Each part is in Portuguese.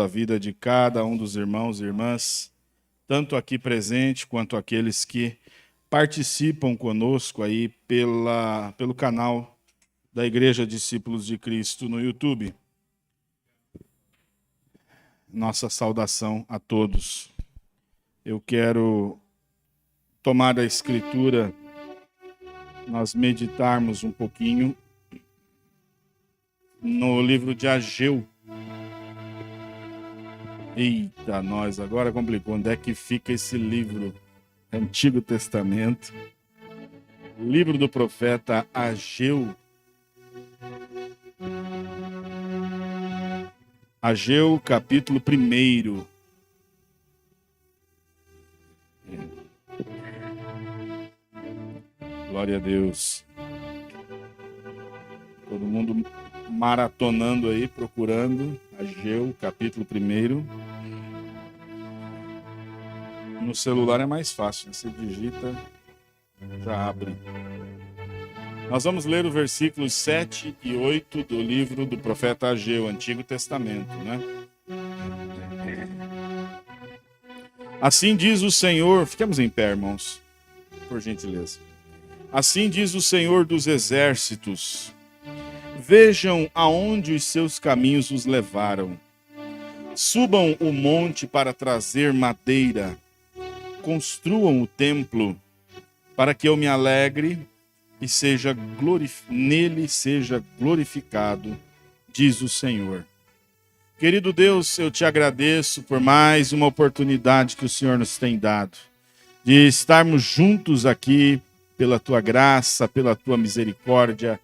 a vida de cada um dos irmãos e irmãs, tanto aqui presente quanto aqueles que participam conosco aí pelo canal da Igreja Discípulos de Cristo no YouTube. Nossa saudação a todos. Eu quero tomar a Escritura, nós meditarmos um pouquinho no livro de Ageu. Eita, nós, agora complicou. Onde é que fica esse livro? Antigo Testamento. Livro do profeta Ageu. Ageu, capítulo 1. Glória a Deus. Todo mundo maratonando aí, procurando. Ageu, capítulo 1. No celular é mais fácil, né? Você digita, já abre. Nós vamos ler os versículos 7 e 8 do livro do profeta Ageu, Antigo Testamento, né? Assim diz o Senhor... Fiquemos em pé, irmãos, por gentileza. Assim diz o Senhor dos Exércitos: vejam aonde os seus caminhos os levaram. Subam o monte para trazer madeira. Construam o templo para que eu me alegre e nele seja glorificado, diz o Senhor. Querido Deus, eu te agradeço por mais uma oportunidade que o Senhor nos tem dado, de estarmos juntos aqui pela tua graça, pela tua misericórdia,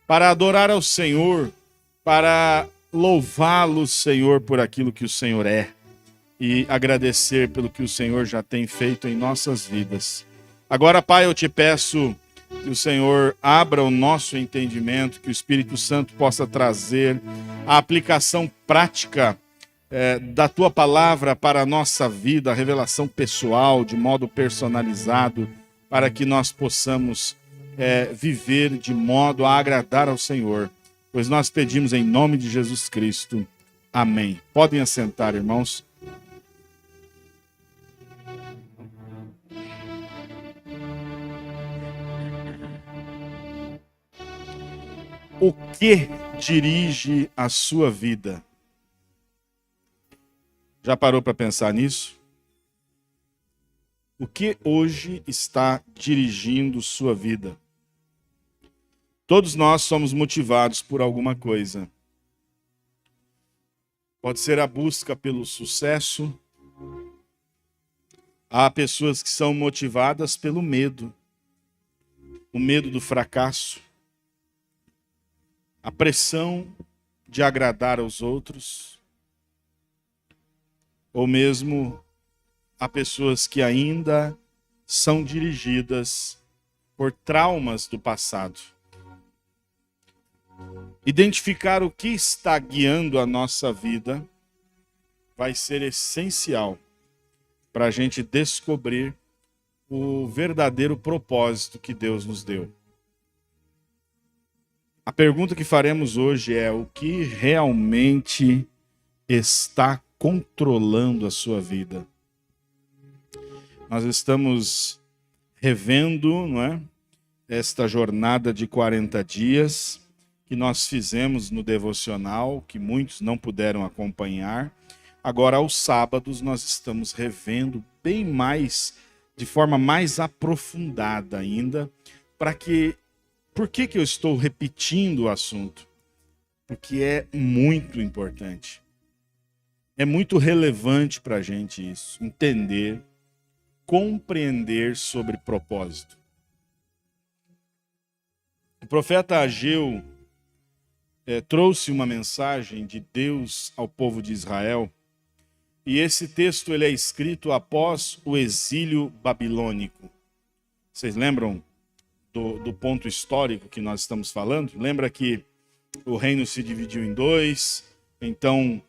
para adorar ao Senhor, para louvá-lo, Senhor, por aquilo que o Senhor é, e agradecer pelo que o Senhor já tem feito em nossas vidas. Agora, Pai, eu te peço que o Senhor abra o nosso entendimento, que o Espírito Santo possa trazer a aplicação prática da tua palavra para a nossa vida, a revelação pessoal, de modo personalizado, para que nós possamos viver de modo a agradar ao Senhor. Pois nós pedimos em nome de Jesus Cristo. Amém. Podem assentar, irmãos. O que dirige a sua vida? Já parou para pensar nisso? O que hoje está dirigindo sua vida? Todos nós somos motivados por alguma coisa. Pode ser a busca pelo sucesso. Há pessoas que são motivadas pelo medo. O medo do fracasso. A pressão de agradar aos outros, ou mesmo há pessoas que ainda são dirigidas por traumas do passado. Identificar o que está guiando a nossa vida vai ser essencial para a gente descobrir o verdadeiro propósito que Deus nos deu. A pergunta que faremos hoje é: o que realmente está controlando a sua vida? Nós estamos revendo, não é, esta jornada de 40 dias que nós fizemos no devocional, que muitos não puderam acompanhar. Agora, aos sábados, nós estamos revendo bem mais, de forma mais aprofundada ainda, para que... Por que eu estou repetindo o assunto? Porque é muito importante. É muito relevante para a gente isso. Entender, compreender sobre propósito. O profeta Ageu trouxe uma mensagem de Deus ao povo de Israel. E esse texto ele é escrito após o exílio babilônico. Vocês lembram do ponto histórico que nós estamos falando? Lembra que o reino se dividiu em dois, então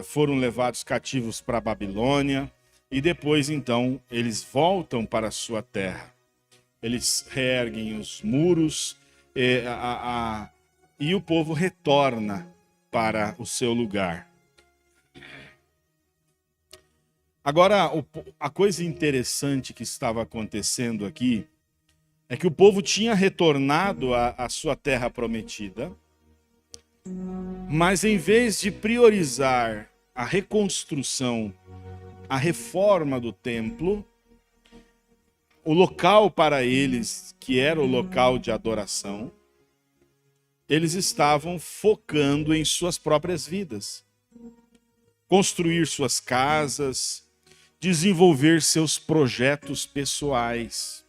foram levados cativos para a Babilônia, e depois então eles voltam para a sua terra. Eles reerguem os muros e o povo retorna para o seu lugar. Agora, a coisa interessante que estava acontecendo aqui é que o povo tinha retornado à sua terra prometida, mas em vez de priorizar a reconstrução, a reforma do templo, o local para eles, que era o local de adoração, eles estavam focando em suas próprias vidas. Construir suas casas, desenvolver seus projetos pessoais.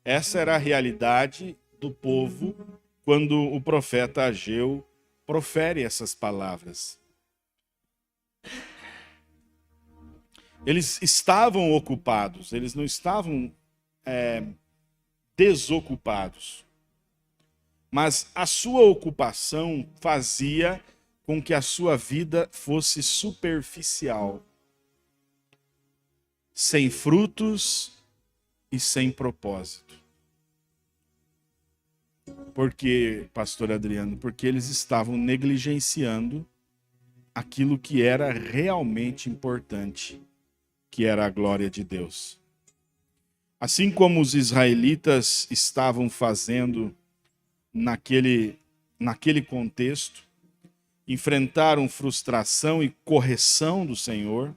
Essa era a realidade do povo quando o profeta Ageu profere essas palavras. Eles estavam ocupados, eles não estavam desocupados. Mas a sua ocupação fazia com que a sua vida fosse superficial, sem frutos e sem propósito. Por quê, pastor Adriano? Porque eles estavam negligenciando aquilo que era realmente importante, que era a glória de Deus. Assim como os israelitas estavam fazendo naquele contexto, enfrentaram frustração e correção do Senhor,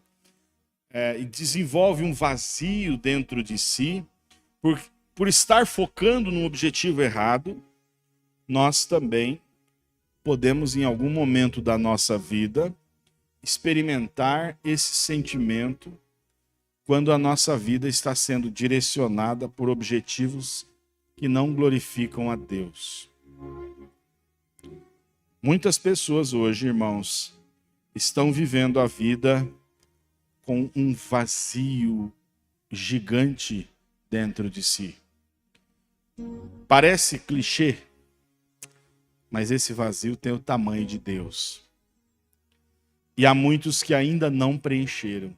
e desenvolve um vazio dentro de si, por estar focando num objetivo errado, nós também podemos, em algum momento da nossa vida, experimentar esse sentimento quando a nossa vida está sendo direcionada por objetivos que não glorificam a Deus. Muitas pessoas hoje, irmãos, estão vivendo a vida com um vazio gigante dentro de si. Parece clichê, mas esse vazio tem o tamanho de Deus. E há muitos que ainda não preencheram.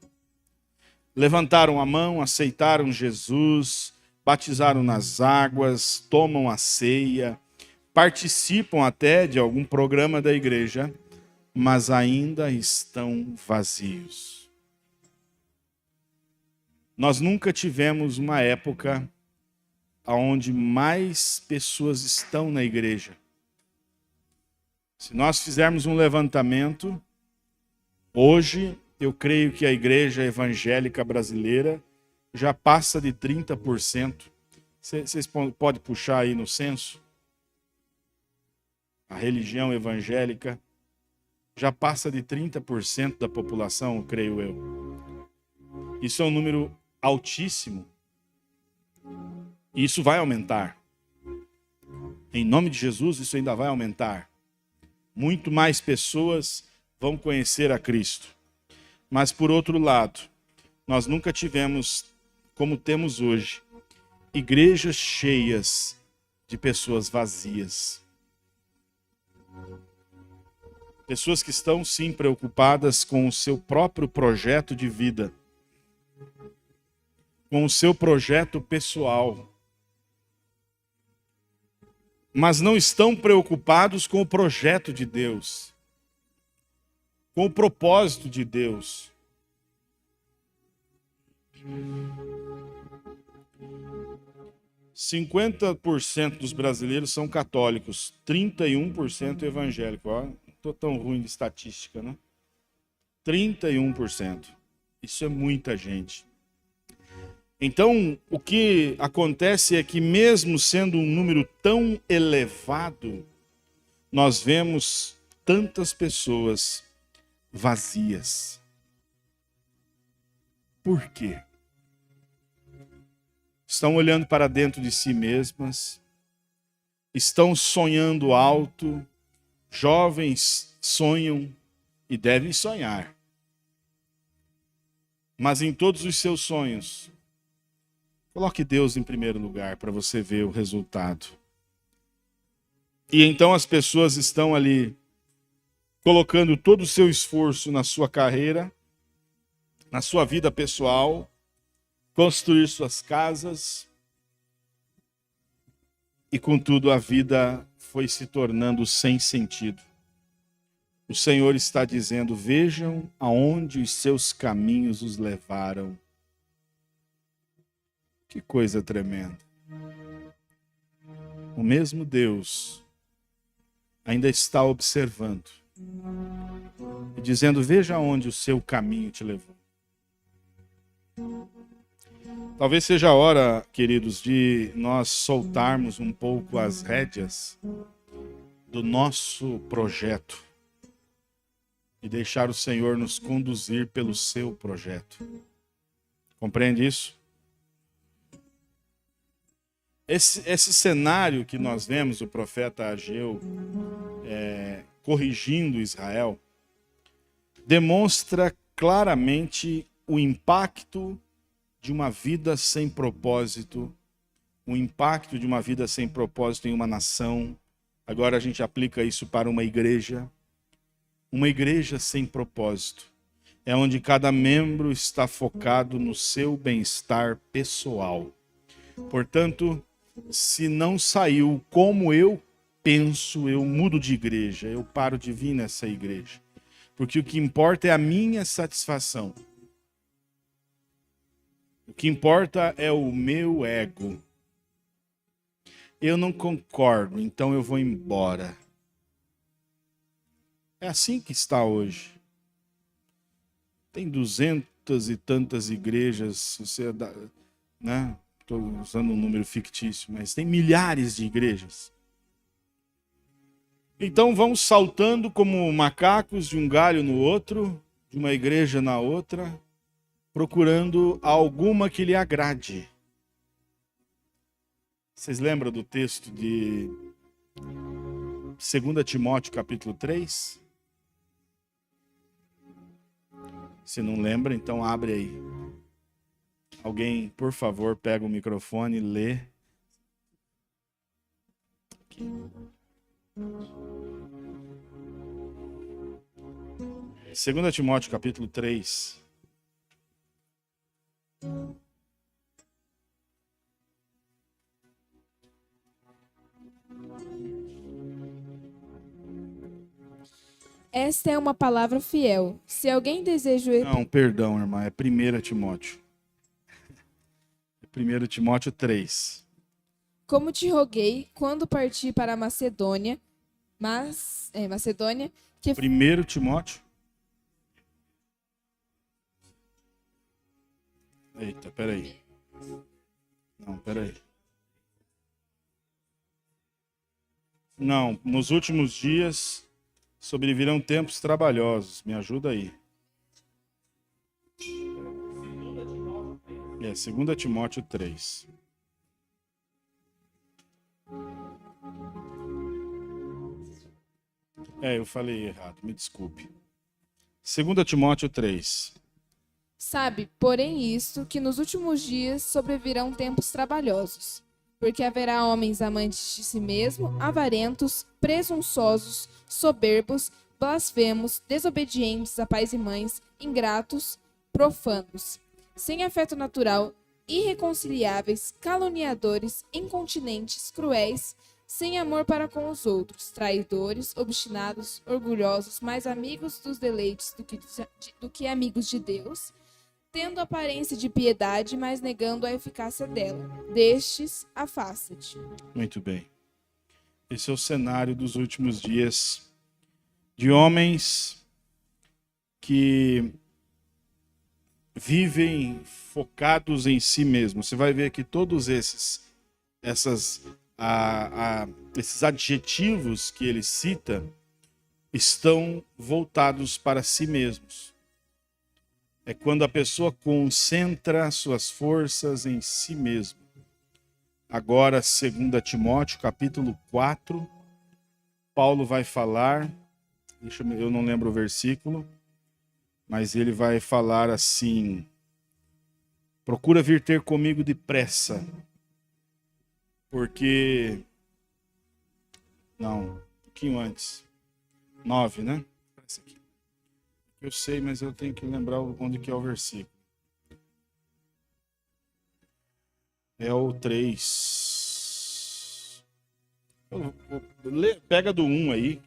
Levantaram a mão, aceitaram Jesus, batizaram nas águas, tomam a ceia, participam até de algum programa da igreja, mas ainda estão vazios. Nós nunca tivemos uma época onde mais pessoas estão na igreja. Se nós fizermos um levantamento, hoje eu creio que a igreja evangélica brasileira já passa de 30%. Vocês podem puxar aí no censo? A religião evangélica já passa de 30% da população, creio eu. Isso é um número altíssimo. E isso vai aumentar. Em nome de Jesus, isso ainda vai aumentar. Muito mais pessoas vão conhecer a Cristo. Mas, por outro lado, nós nunca tivemos, como temos hoje, igrejas cheias de pessoas vazias. Pessoas que estão, sim, preocupadas com o seu próprio projeto de vida, com o seu projeto pessoal, mas não estão preocupados com o projeto de Deus, com o propósito de Deus. %50 dos brasileiros são católicos, 31% evangélicos. Ó, não estou tão ruim de estatística, né? 31%. Isso é muita gente. Então, o que acontece é que, mesmo sendo um número tão elevado, nós vemos tantas pessoas vazias. Por quê? Estão olhando para dentro de si mesmas, estão sonhando alto, jovens sonham e devem sonhar. Mas em todos os seus sonhos, coloque Deus em primeiro lugar para você ver o resultado. E então as pessoas estão ali colocando todo o seu esforço na sua carreira, na sua vida pessoal, construir suas casas, e contudo a vida foi se tornando sem sentido. O Senhor está dizendo: vejam aonde os seus caminhos os levaram. Que coisa tremenda. O mesmo Deus ainda está observando e dizendo: veja aonde o seu caminho te levou. Talvez seja a hora, queridos, de nós soltarmos um pouco as rédeas do nosso projeto e deixar o Senhor nos conduzir pelo seu projeto. Compreende isso? Esse cenário que nós vemos, o profeta Ageu corrigindo Israel, demonstra claramente o impacto de uma vida sem propósito, o impacto de uma vida sem propósito em uma nação. Agora a gente aplica isso para uma igreja. Uma igreja sem propósito é onde cada membro está focado no seu bem-estar pessoal. Portanto, se não saiu como eu penso, eu mudo de igreja, eu paro de vir nessa igreja. Porque o que importa é a minha satisfação. O que importa é o meu ego. Eu não concordo, então eu vou embora. É assim que está hoje. Tem 200 e tantas igrejas, né? Estou usando um número fictício, mas tem milhares de igrejas. Então vamos saltando como macacos de um galho no outro, de uma igreja na outra, procurando alguma que lhe agrade. Vocês lembram do texto de 2 Timóteo capítulo 3? Se não lembra, então abre aí. Alguém, por favor, pega o microfone e lê. Aqui. 2 Timóteo capítulo 3. Esta é uma palavra fiel. Se alguém deseja... Não, perdão, irmã, é 1 Timóteo. É 1 Timóteo 3. Como te roguei quando parti para a Macedônia, que 1 Timóteo. Eita, peraí. Não, peraí. Não, nos últimos dias sobrevirão tempos trabalhosos. Me ajuda aí. É 2 Timóteo 3. Eu falei errado, me desculpe. 2 Timóteo 3. sabe, porém isto, que nos últimos dias sobrevirão tempos trabalhosos, porque haverá homens amantes de si mesmo, avarentos, presunçosos, soberbos, blasfemos, desobedientes a pais e mães, ingratos, profanos, sem afeto natural, irreconciliáveis, caluniadores, incontinentes, cruéis, sem amor para com os outros, traidores, obstinados, orgulhosos, mais amigos dos deleites do que amigos de Deus, tendo aparência de piedade, mas negando a eficácia dela. Destes, afasta-te. Muito bem. Esse é o cenário dos últimos dias de homens que vivem focados em si mesmos. Você vai ver que todos esses adjetivos que ele cita estão voltados para si mesmos. É quando a pessoa concentra suas forças em si mesmo. Agora, 2 Timóteo, capítulo 4, Paulo vai falar, eu não lembro o versículo, mas ele vai falar assim: procura vir ter comigo depressa, porque... Não, um pouquinho antes. 9, né? Esse aqui. Eu sei, mas eu tenho que lembrar onde que é o versículo. É o 3. Pega do 1 aí.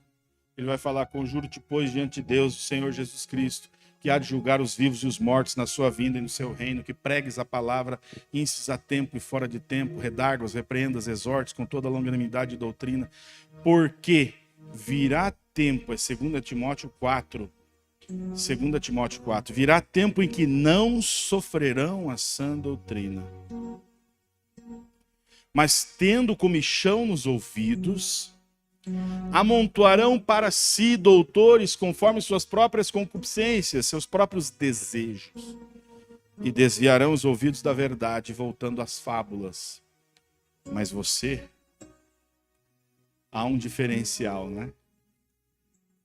Ele vai falar: conjuro-te, pois, diante de Deus, o Senhor Jesus Cristo, que há de julgar os vivos e os mortos na sua vinda e no seu reino, que pregues a palavra, índices a tempo e fora de tempo, redargas, repreendas, exortes com toda a longanimidade e doutrina, porque virá tempo, é 2 Timóteo 4, virá tempo em que não sofrerão a sã doutrina, mas tendo comichão nos ouvidos, amontoarão para si doutores conforme suas próprias concupiscências, seus próprios desejos, e desviarão os ouvidos da verdade, voltando às fábulas. Mas você, há um diferencial, né?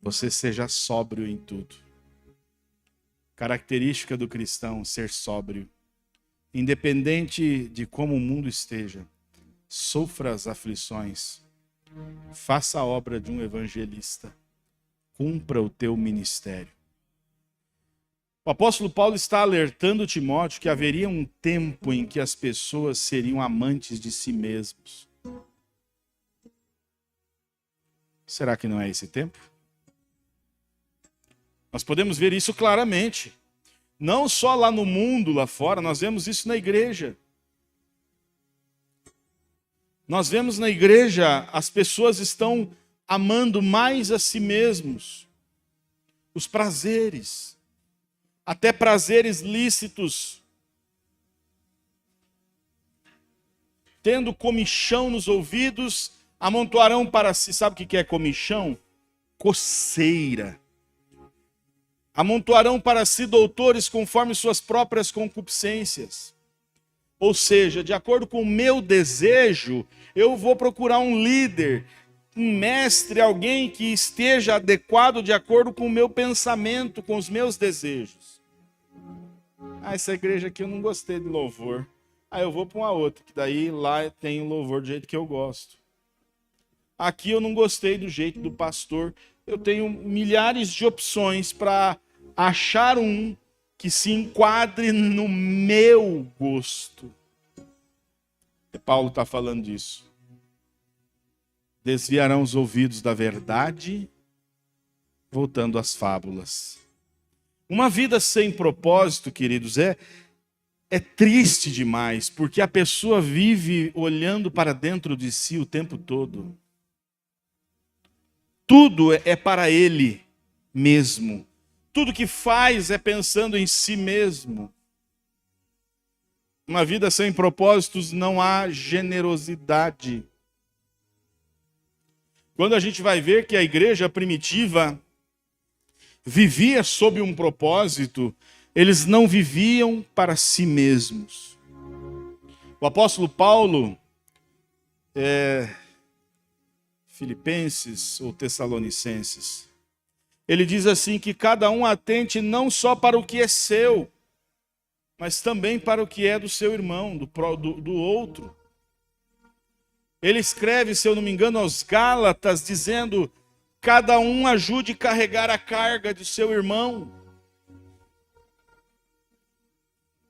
Você seja sóbrio em tudo. Característica do cristão, ser sóbrio. Independente de como o mundo esteja, sofra as aflições, faça a obra de um evangelista, cumpra o teu ministério. O apóstolo Paulo está alertando Timóteo que haveria um tempo em que as pessoas seriam amantes de si mesmos. Será que não é esse tempo? Nós podemos ver isso claramente. Não só lá no mundo, lá fora, nós vemos isso na igreja. Nós vemos na igreja, as pessoas estão amando mais a si mesmos, os prazeres, até prazeres lícitos, tendo comichão nos ouvidos, amontoarão para si. Sabe o que é comichão? Coceira. Amontoarão para si doutores conforme suas próprias concupiscências. Ou seja, de acordo com o meu desejo, eu vou procurar um líder, um mestre, alguém que esteja adequado de acordo com o meu pensamento, com os meus desejos. Essa igreja aqui eu não gostei de louvor. Eu vou para uma outra, que daí lá tem o louvor do jeito que eu gosto. Aqui eu não gostei do jeito do pastor. Eu tenho milhares de opções para achar um que se enquadre no meu gosto. E Paulo está falando disso. Desviarão os ouvidos da verdade, voltando às fábulas. Uma vida sem propósito, queridos, é triste demais, porque a pessoa vive olhando para dentro de si o tempo todo. Tudo é para ele mesmo. Tudo que faz é pensando em si mesmo. Uma vida sem propósitos não há generosidade. Quando a gente vai ver que a igreja primitiva vivia sob um propósito, eles não viviam para si mesmos. O apóstolo Paulo, Filipenses ou Tessalonicenses, ele diz assim que cada um atente não só para o que é seu, mas também para o que é do seu irmão, do outro. Ele escreve, se eu não me engano, aos Gálatas, dizendo: cada um ajude a carregar a carga de seu irmão.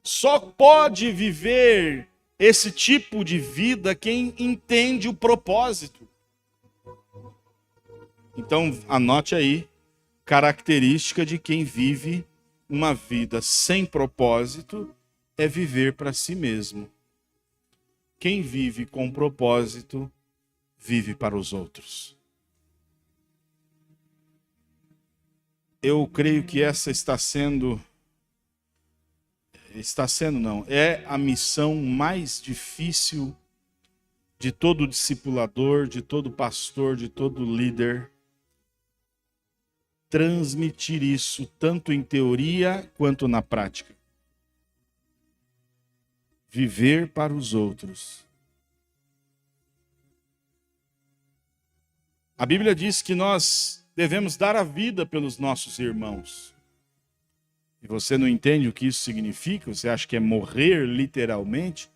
Só pode viver esse tipo de vida quem entende o propósito. Então, anote aí. Característica de quem vive uma vida sem propósito é viver para si mesmo. Quem vive com propósito, vive para os outros. Eu creio que essa é a missão mais difícil de todo discipulador, de todo pastor, de todo líder. Transmitir isso tanto em teoria quanto na prática. Viver para os outros. A Bíblia diz que nós devemos dar a vida pelos nossos irmãos. E você não entende o que isso significa? Você acha que é morrer literalmente?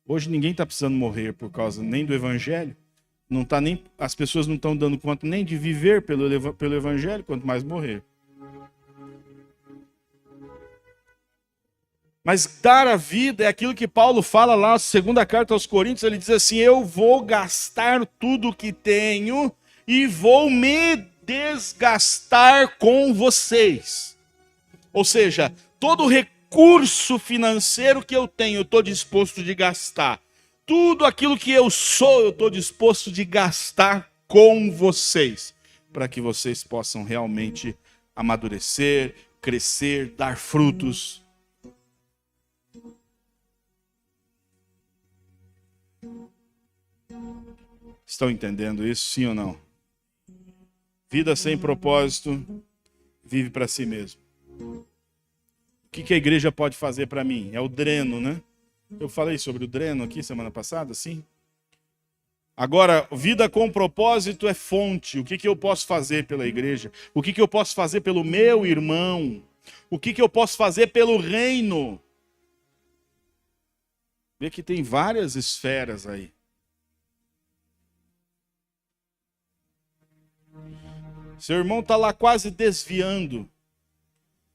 Hoje ninguém está precisando morrer por causa nem do Evangelho. As pessoas não estão dando conta nem de viver pelo Evangelho, quanto mais morrer. Mas dar a vida é aquilo que Paulo fala lá na segunda carta aos Coríntios. Ele diz assim: eu vou gastar tudo que tenho e vou me desgastar com vocês. Ou seja, todo recurso financeiro que eu tenho, eu estou disposto de gastar. Tudo aquilo que eu sou, eu estou disposto de gastar com vocês, para que vocês possam realmente amadurecer, crescer, dar frutos. Estão entendendo isso, sim ou não? Vida sem propósito, vive para si mesmo. O que a igreja pode fazer para mim? É o dreno, né? Eu falei sobre o dreno aqui semana passada, sim? Agora, vida com propósito é fonte. O que eu posso fazer pela igreja? O que eu posso fazer pelo meu irmão? O que eu posso fazer pelo reino? Vê que tem várias esferas aí. Seu irmão está lá quase desviando.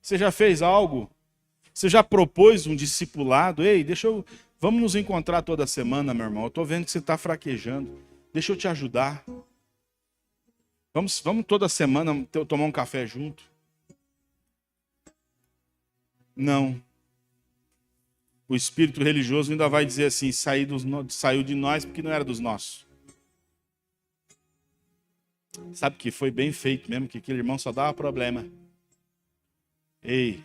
Você já fez algo? Você já propôs um discipulado? Ei, vamos nos encontrar toda semana, meu irmão. Eu estou vendo que você está fraquejando. Deixa eu te ajudar. Vamos toda semana tomar um café junto. Não. O espírito religioso ainda vai dizer assim, saiu de nós porque não era dos nossos. Sabe que foi bem feito mesmo, que aquele irmão só dava problema. Ei,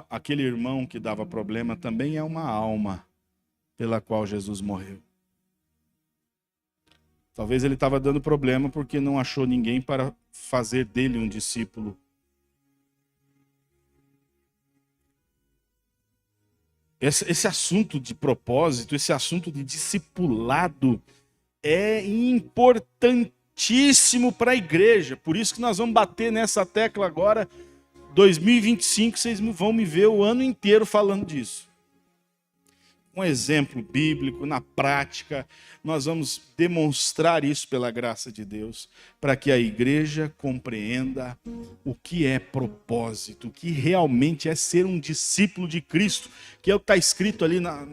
aquele irmão que dava problema também é uma alma pela qual Jesus morreu. Talvez ele estava dando problema porque não achou ninguém para fazer dele um discípulo. Esse assunto de propósito, esse assunto de discipulado é importantíssimo para a igreja. Por isso que nós vamos bater nessa tecla agora. 2025, vocês vão me ver o ano inteiro falando disso. Um exemplo bíblico, na prática, nós vamos demonstrar isso pela graça de Deus, para que a igreja compreenda o que é propósito, o que realmente é ser um discípulo de Cristo, que é o que está escrito ali na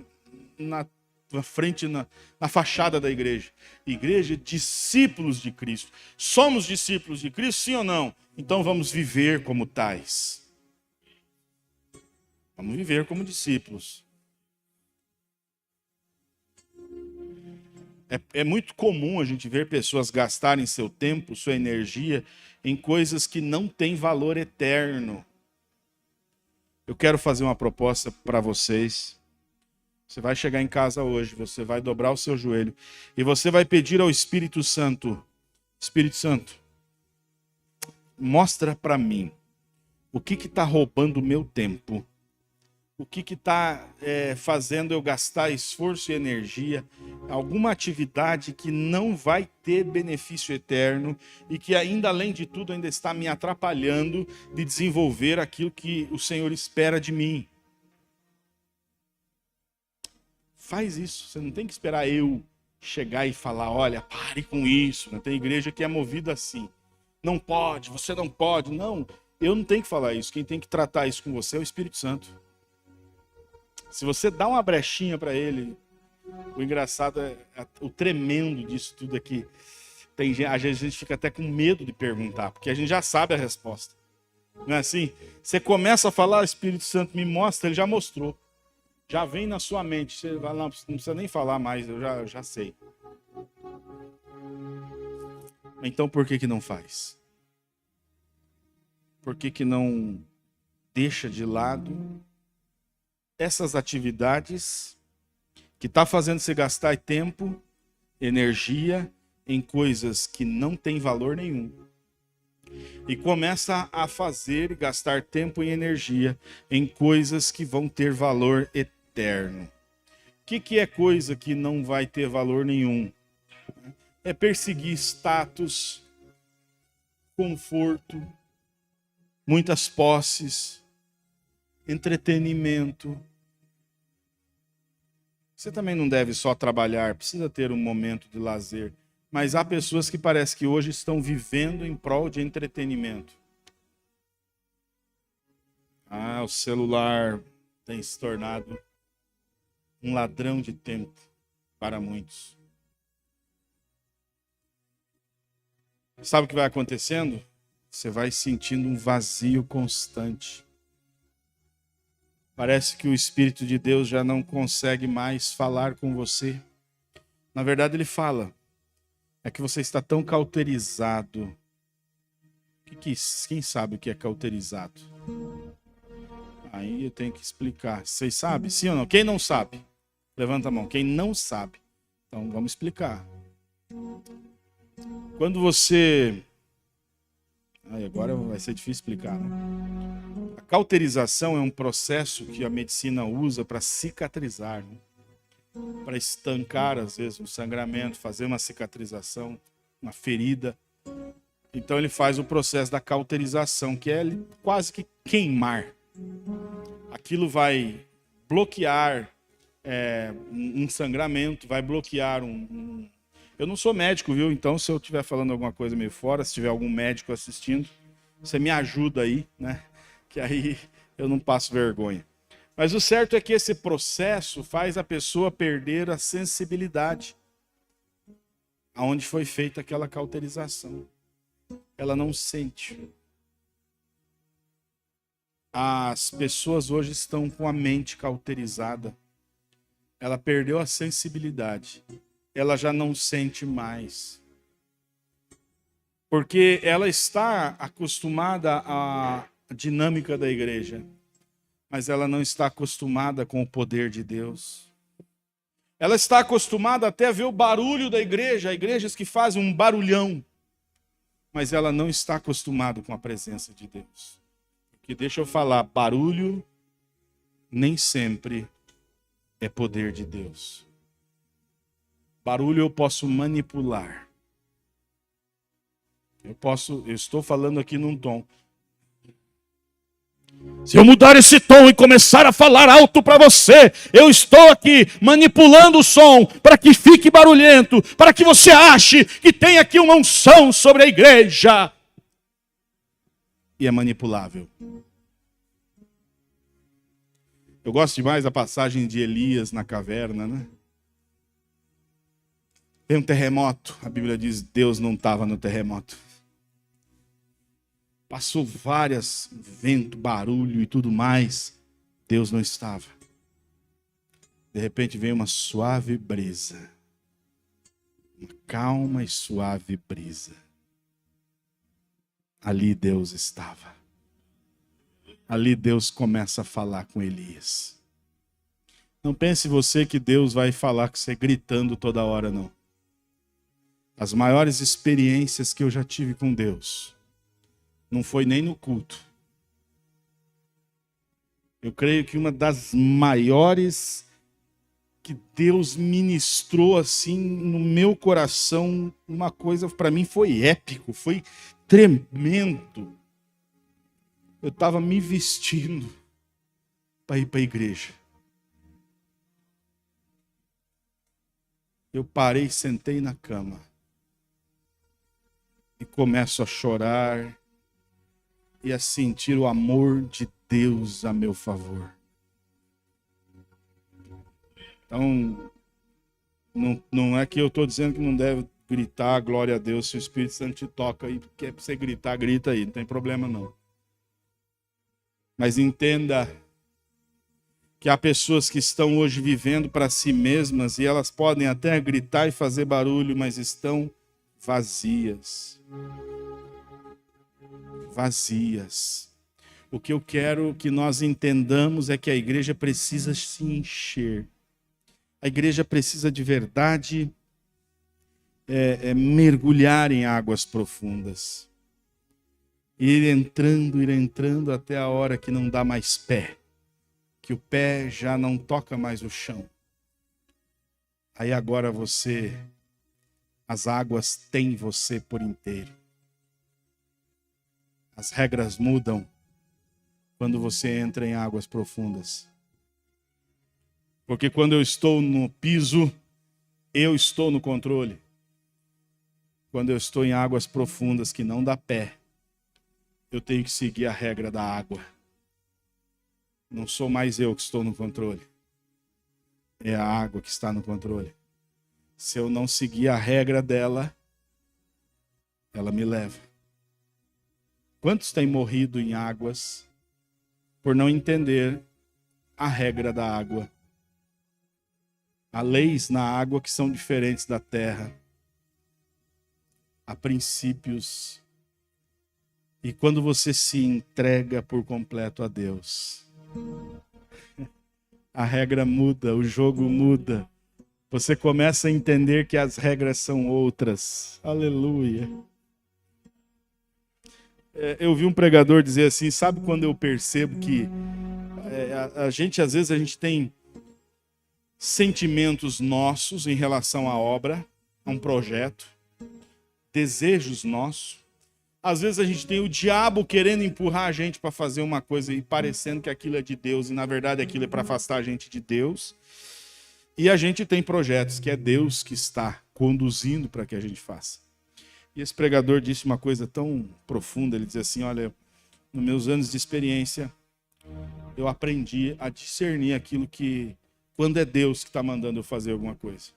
frente, na fachada da igreja. Igreja, discípulos de Cristo. Somos discípulos de Cristo, sim ou não? Então vamos viver como tais. Vamos viver como discípulos. É muito comum a gente ver pessoas gastarem seu tempo, sua energia em coisas que não têm valor eterno. Eu quero fazer uma proposta para vocês. Você vai chegar em casa hoje, você vai dobrar o seu joelho e você vai pedir ao Espírito Santo, Espírito Santo, mostra para mim o que está roubando o meu tempo, o que está fazendo eu gastar esforço e energia, alguma atividade que não vai ter benefício eterno e que ainda, além de tudo, ainda está me atrapalhando de desenvolver aquilo que o Senhor espera de mim. Faz isso, você não tem que esperar eu chegar e falar, olha, pare com isso. Não tem igreja que é movida assim. Não pode, você não pode. Não, eu não tenho que falar isso. Quem tem que tratar isso com você é o Espírito Santo. Se você dá uma brechinha para ele, o engraçado o tremendo disso tudo aqui. Às vezes a gente fica até com medo de perguntar, porque a gente já sabe a resposta. Não é assim? Você começa a falar, o Espírito Santo me mostra, ele já mostrou. Já vem na sua mente. Você vai lá, não precisa nem falar mais, eu já sei. Então por que não faz? Por que não deixa de lado essas atividades que está fazendo você gastar tempo, energia em coisas que não têm valor nenhum? E começa a fazer e gastar tempo e energia em coisas que vão ter valor eterno. O que é coisa que não vai ter valor nenhum? É perseguir status, conforto, muitas posses, entretenimento. Você também não deve só trabalhar, precisa ter um momento de lazer. Mas há pessoas que parece que hoje estão vivendo em prol de entretenimento. O celular tem se tornado um ladrão de tempo para muitos. Sabe o que vai acontecendo? Você vai sentindo um vazio constante. Parece que o Espírito de Deus já não consegue mais falar com você. Na verdade, ele fala. É que você está tão cauterizado. Quem sabe o que é cauterizado? Aí eu tenho que explicar. Vocês sabem? Sim ou não? Quem não sabe? Levanta a mão. Quem não sabe? Então vamos explicar. Quando você... agora vai ser difícil explicar, né? A cauterização é um processo que a medicina usa para cicatrizar, né? Para estancar, às vezes, um sangramento, fazer uma cicatrização, uma ferida. Então ele faz o processo da cauterização, que é quase que queimar. Aquilo vai bloquear um sangramento, vai bloquear Eu não sou médico, viu? Então, se eu estiver falando alguma coisa meio fora, se tiver algum médico assistindo, você me ajuda aí, né? Que aí eu não passo vergonha. Mas o certo é que esse processo faz a pessoa perder a sensibilidade aonde foi feita aquela cauterização. Ela não sente. As pessoas hoje estão com a mente cauterizada. Ela perdeu a sensibilidade. Ela já não sente mais. Porque ela está acostumada à dinâmica da igreja, mas ela não está acostumada com o poder de Deus. Ela está acostumada até a ver o barulho da igreja, igrejas que fazem um barulhão, mas ela não está acostumada com a presença de Deus. Porque deixa eu falar, barulho nem sempre é poder de Deus. Barulho eu posso manipular. Eu estou falando aqui num tom. Se eu mudar esse tom e começar a falar alto para você, eu estou aqui manipulando o som para que fique barulhento, para que você ache que tem aqui uma unção sobre a igreja. E é manipulável. Eu gosto demais da passagem de Elias na caverna, né? Tem um terremoto, a Bíblia diz que Deus não estava no terremoto. Passou várias, vento, barulho e tudo mais, Deus não estava. De repente veio uma suave brisa, uma calma e suave brisa. Ali Deus estava. Ali Deus começa a falar com Elias. Não pense você que Deus vai falar com você gritando toda hora, não. As maiores experiências que eu já tive com Deus não foi nem no culto. Eu creio que uma das maiores que Deus ministrou assim no meu coração, uma coisa para mim foi épico, foi tremendo. Eu estava me vestindo para ir para a igreja. Eu parei, sentei na cama e começo a chorar e a sentir o amor de Deus a meu favor. Então, não é que eu estou dizendo que não deve gritar glória a Deus se o Espírito Santo te toca e quer você gritar, grita aí, não tem problema não. Mas entenda que há pessoas que estão hoje vivendo para si mesmas e elas podem até gritar e fazer barulho, mas estão vazias. Vazias. O que eu quero que nós entendamos é que a igreja precisa se encher. A igreja precisa de verdade mergulhar em águas profundas. Ir entrando até a hora que não dá mais pé. Que o pé já não toca mais o chão. Aí agora as águas têm você por inteiro. As regras mudam quando você entra em águas profundas. Porque quando eu estou no piso, eu estou no controle. Quando eu estou em águas profundas que não dá pé, eu tenho que seguir a regra da água. Não sou mais eu que estou no controle. É a água que está no controle. Se eu não seguir a regra dela, ela me leva. Quantos têm morrido em águas por não entender a regra da água? Há leis na água que são diferentes da terra. Há princípios. E quando você se entrega por completo a Deus, a regra muda, o jogo muda. Você começa a entender que as regras são outras. Aleluia. Eu vi um pregador dizer assim, sabe quando eu percebo que às vezes a gente tem sentimentos nossos em relação à obra, a um projeto, desejos nossos. Às vezes a gente tem o diabo querendo empurrar a gente para fazer uma coisa e parecendo que aquilo é de Deus e na verdade aquilo é para afastar a gente de Deus. E a gente tem projetos que é Deus que está conduzindo para que a gente faça. E esse pregador disse uma coisa tão profunda, ele diz assim, olha, nos meus anos de experiência, eu aprendi a discernir aquilo que, quando é Deus que está mandando eu fazer alguma coisa.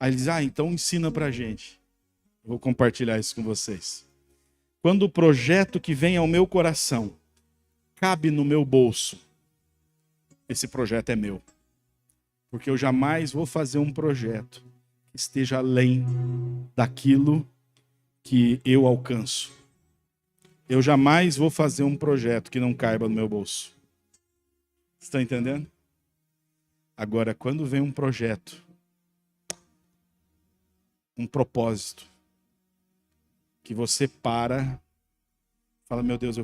Aí ele diz, então ensina para a gente. Eu vou compartilhar isso com vocês. Quando o projeto que vem ao meu coração cabe no meu bolso, esse projeto é meu. Porque eu jamais vou fazer um projeto que esteja além daquilo que eu alcanço. Eu jamais vou fazer um projeto que não caiba no meu bolso. Você está entendendo? Agora, quando vem um projeto, um propósito, que você fala, meu Deus,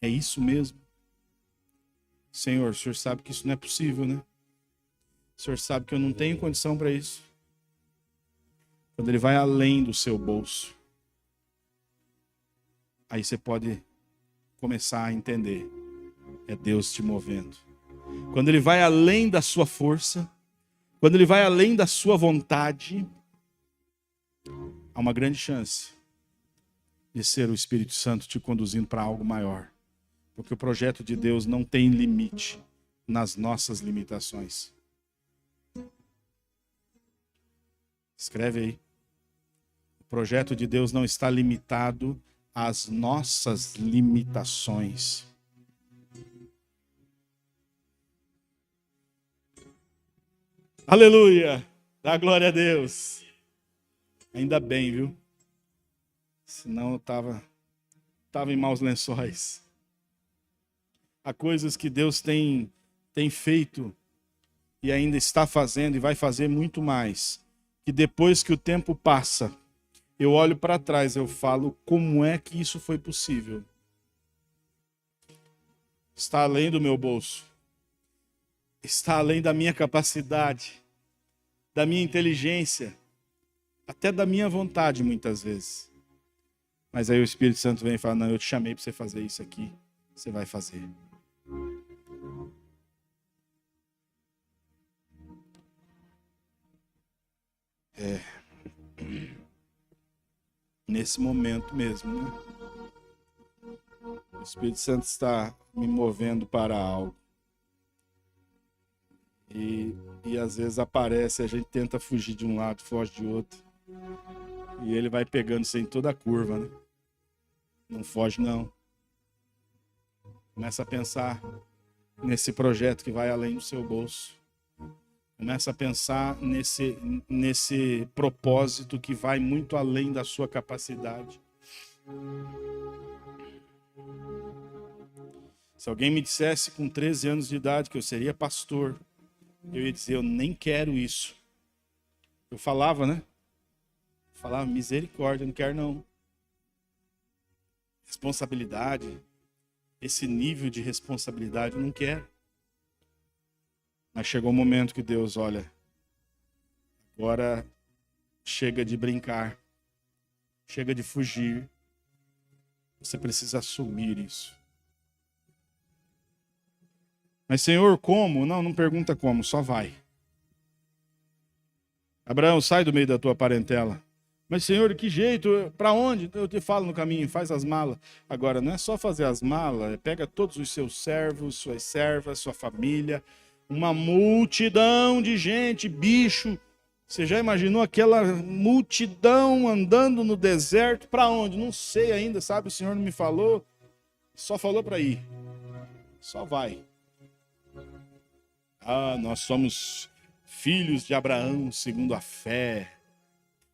é isso mesmo? Senhor, o Senhor sabe que isso não é possível, né? O Senhor sabe que eu não tenho condição para isso. Quando ele vai além do seu bolso, aí você pode começar a entender. É Deus te movendo. Quando ele vai além da sua força, quando ele vai além da sua vontade, há uma grande chance de ser o Espírito Santo te conduzindo para algo maior. Porque o projeto de Deus não tem limite nas nossas limitações. Escreve aí. O projeto de Deus não está limitado às nossas limitações. Aleluia! Dá glória a Deus. Ainda bem, viu? Senão eu tava em maus lençóis. Há coisas que Deus tem feito e ainda está fazendo e vai fazer muito mais. Que depois que o tempo passa, eu olho para trás, eu falo, como é que isso foi possível? Está além do meu bolso. Está além da minha capacidade, da minha inteligência, até da minha vontade muitas vezes. Mas aí o Espírito Santo vem e fala, não, eu te chamei para você fazer isso aqui, você vai fazer. Nesse momento mesmo, né? O Espírito Santo está me movendo para algo. E às vezes aparece, a gente tenta fugir de um lado, foge de outro. E ele vai pegando você em toda a curva, né? Não foge, não. Começa a pensar nesse projeto que vai além do seu bolso. Começa a pensar nesse propósito que vai muito além da sua capacidade. Se alguém me dissesse com 13 anos de idade que eu seria pastor, eu ia dizer, eu nem quero isso. Eu falava, né? Falava, misericórdia, não quero não. Responsabilidade, esse nível de responsabilidade, eu não quero. Mas chegou o momento que Deus, olha, agora chega de brincar, chega de fugir. Você precisa assumir isso. Mas Senhor, como? Não pergunta como, só vai. Abraão, sai do meio da tua parentela. Mas Senhor, de que jeito? Para onde? Eu te falo no caminho, faz as malas. Agora, não é só fazer as malas, pega todos os seus servos, suas servas, sua família, uma multidão de gente, bicho, Você já imaginou aquela multidão andando no deserto? Para onde? Não sei ainda, sabe? O Senhor não me falou. Só falou para ir. Só vai. Ah, nós somos filhos de Abraão segundo a fé.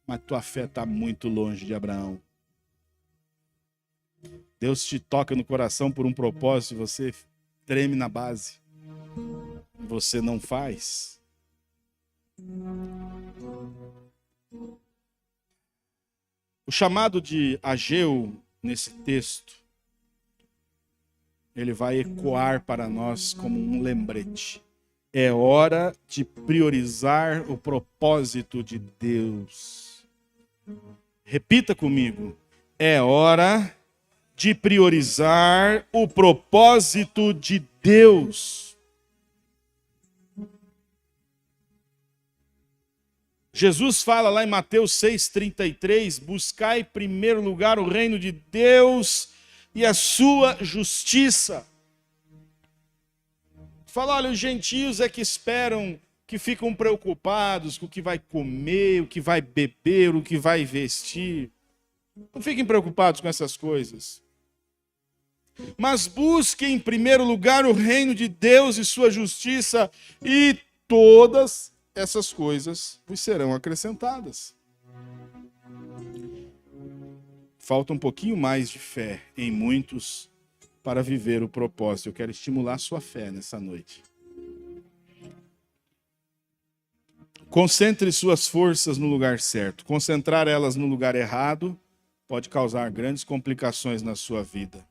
Mas tua fé está muito longe de Abraão. Deus te toca no coração por um propósito e você treme na base. Você não faz. O chamado de Ageu nesse texto, ele vai ecoar para nós como um lembrete. É hora de priorizar o propósito de Deus. Repita comigo. É hora de priorizar o propósito de Deus. Jesus fala lá em Mateus 6,33, buscai em primeiro lugar o reino de Deus e a sua justiça. Fala, olha, os gentios é que esperam, que ficam preocupados com o que vai comer, o que vai beber, o que vai vestir. Não fiquem preocupados com essas coisas. Mas busquem em primeiro lugar o reino de Deus e sua justiça, e todas essas coisas vos serão acrescentadas. Falta um pouquinho mais de fé em muitos para viver o propósito. Eu quero estimular a sua fé nessa noite. Concentre suas forças no lugar certo. Concentrar elas no lugar errado pode causar grandes complicações na sua vida.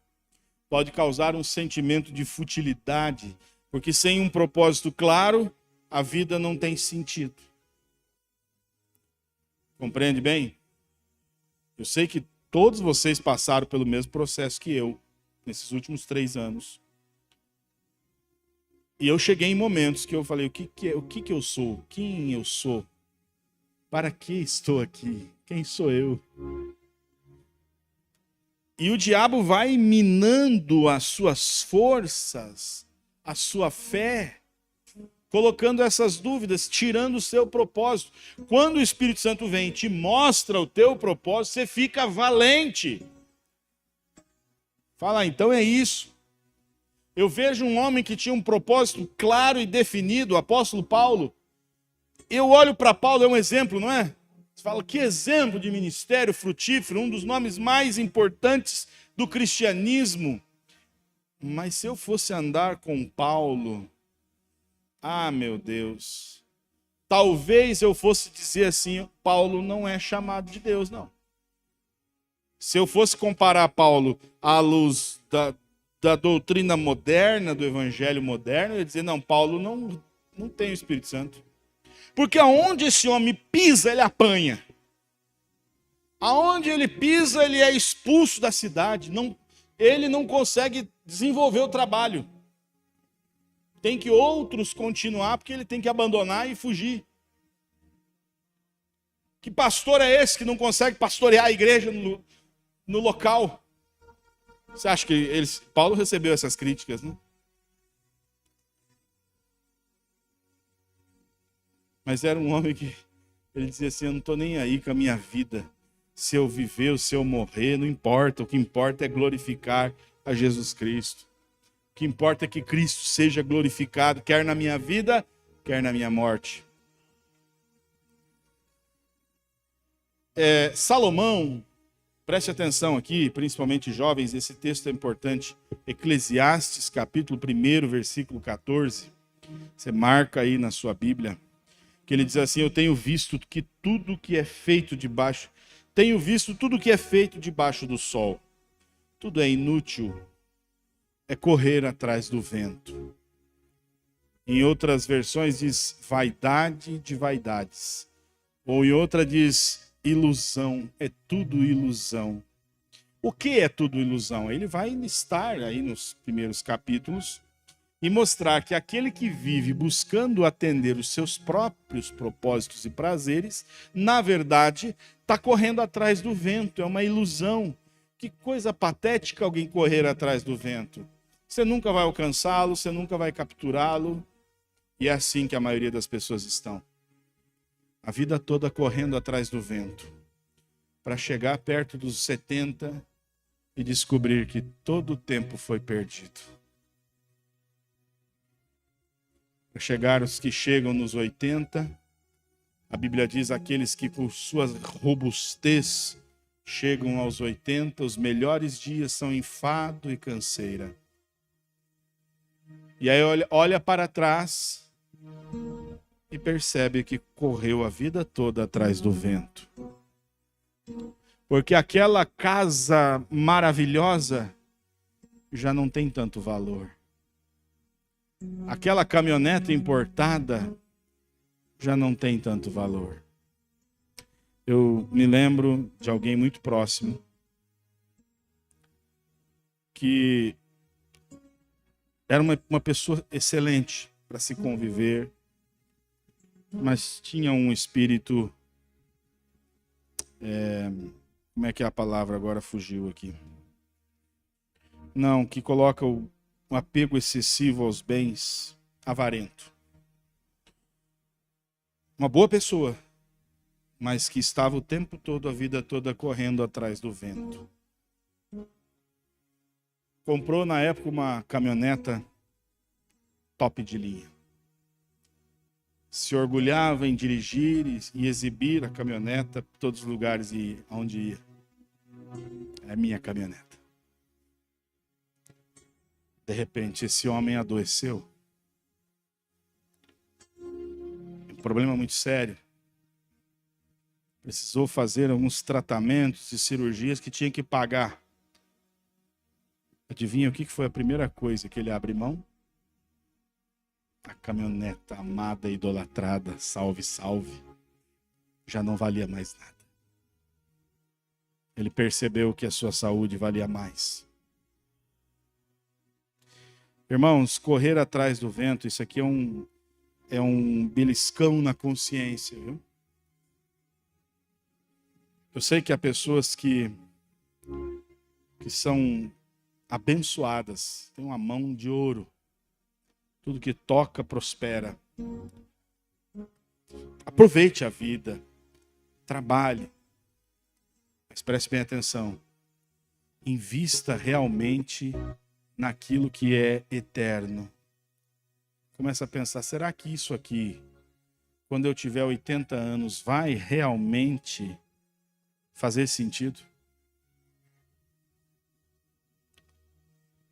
Pode causar um sentimento de futilidade, porque sem um propósito claro, a vida não tem sentido. Compreende bem? Eu sei que todos vocês passaram pelo mesmo processo que eu, nesses últimos 3 anos. E eu cheguei em momentos que eu falei, o que eu sou? Quem eu sou? Para que estou aqui? Quem sou eu? E o diabo vai minando as suas forças, a sua fé, colocando essas dúvidas, tirando o seu propósito. Quando o Espírito Santo vem e te mostra o teu propósito, você fica valente. Fala, então é isso. Eu vejo um homem que tinha um propósito claro e definido, o apóstolo Paulo. Eu olho para Paulo, é um exemplo, não é? Você fala, que exemplo de ministério frutífero, um dos nomes mais importantes do cristianismo. Mas se eu fosse andar com Paulo, ah, meu Deus, talvez eu fosse dizer assim, Paulo não é chamado de Deus, não. Se eu fosse comparar Paulo à luz da doutrina moderna, do evangelho moderno, eu ia dizer, não, Paulo não tem o Espírito Santo. Porque aonde esse homem pisa, ele apanha. Aonde ele pisa, ele é expulso da cidade. Ele não consegue desenvolver o trabalho. Tem que outros continuar, porque ele tem que abandonar e fugir. Que pastor é esse que não consegue pastorear a igreja no local? Você acha que Paulo recebeu essas críticas, né? Mas era um homem que ele dizia assim, eu não estou nem aí com a minha vida. Se eu viver ou se eu morrer, não importa. O que importa é glorificar a Jesus Cristo. O que importa é que Cristo seja glorificado, quer na minha vida, quer na minha morte. Salomão, preste atenção aqui, principalmente jovens, esse texto é importante. Eclesiastes, capítulo 1, versículo 14. Você marca aí na sua Bíblia. Que ele diz assim, eu tenho visto tudo que é feito debaixo do sol. Tudo é inútil, é correr atrás do vento. Em outras versões diz vaidade de vaidades. Ou em outra diz ilusão, é tudo ilusão. O que é tudo ilusão? Ele vai listar aí nos primeiros capítulos e mostrar que aquele que vive buscando atender os seus próprios propósitos e prazeres, na verdade, está correndo atrás do vento, é uma ilusão. Que coisa patética alguém correr atrás do vento. Você nunca vai alcançá-lo, você nunca vai capturá-lo, e é assim que a maioria das pessoas estão. a vida toda correndo atrás do vento, para chegar perto dos 70 e descobrir que todo o tempo foi perdido. Para chegar os que chegam nos 80, a Bíblia diz aqueles que por sua robustez chegam aos 80, os melhores dias são enfado e canseira. E aí olha para trás e percebe que correu a vida toda atrás do vento. Porque aquela casa maravilhosa já não tem tanto valor. Aquela caminhonete importada já não tem tanto valor. Eu me lembro de alguém muito próximo que era uma pessoa excelente para se conviver, mas tinha um espírito... como é que é a palavra? Agora fugiu aqui. Não, que coloca um apego excessivo aos bens, avarento. Uma boa pessoa, mas que estava o tempo todo, a vida toda, correndo atrás do vento. Comprou na época uma caminhoneta top de linha. Se orgulhava em dirigir e exibir a caminhoneta por todos os lugares e onde ia. É minha caminhoneta. De repente, esse homem adoeceu. Um problema muito sério. Precisou fazer alguns tratamentos e cirurgias que tinha que pagar. Adivinha o que foi a primeira coisa que ele abre mão? A caminhoneta amada, idolatrada, salve, salve, já não valia mais nada. Ele percebeu que a sua saúde valia mais. Irmãos, correr atrás do vento, isso aqui é um beliscão na consciência, viu? Eu sei que há pessoas que são abençoadas, têm uma mão de ouro. Tudo que toca prospera. Aproveite a vida. Trabalhe. Mas preste bem atenção. Invista realmente naquilo que é eterno. Começa a pensar, será que isso aqui, quando eu tiver 80 anos, vai realmente fazer sentido?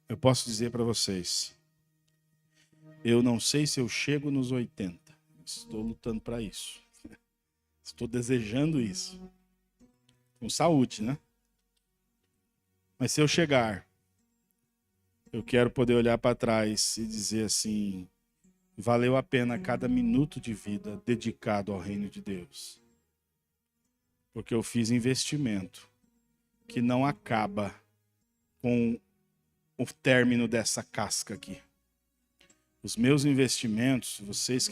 Eu posso dizer para vocês, eu não sei se eu chego nos 80. Estou lutando para isso. Estou desejando isso. Com saúde, né? Mas se eu chegar, eu quero poder olhar para trás e dizer assim, valeu a pena cada minuto de vida dedicado ao reino de Deus. Porque eu fiz investimento que não acaba com o término dessa casca aqui. Os meus investimentos, vocês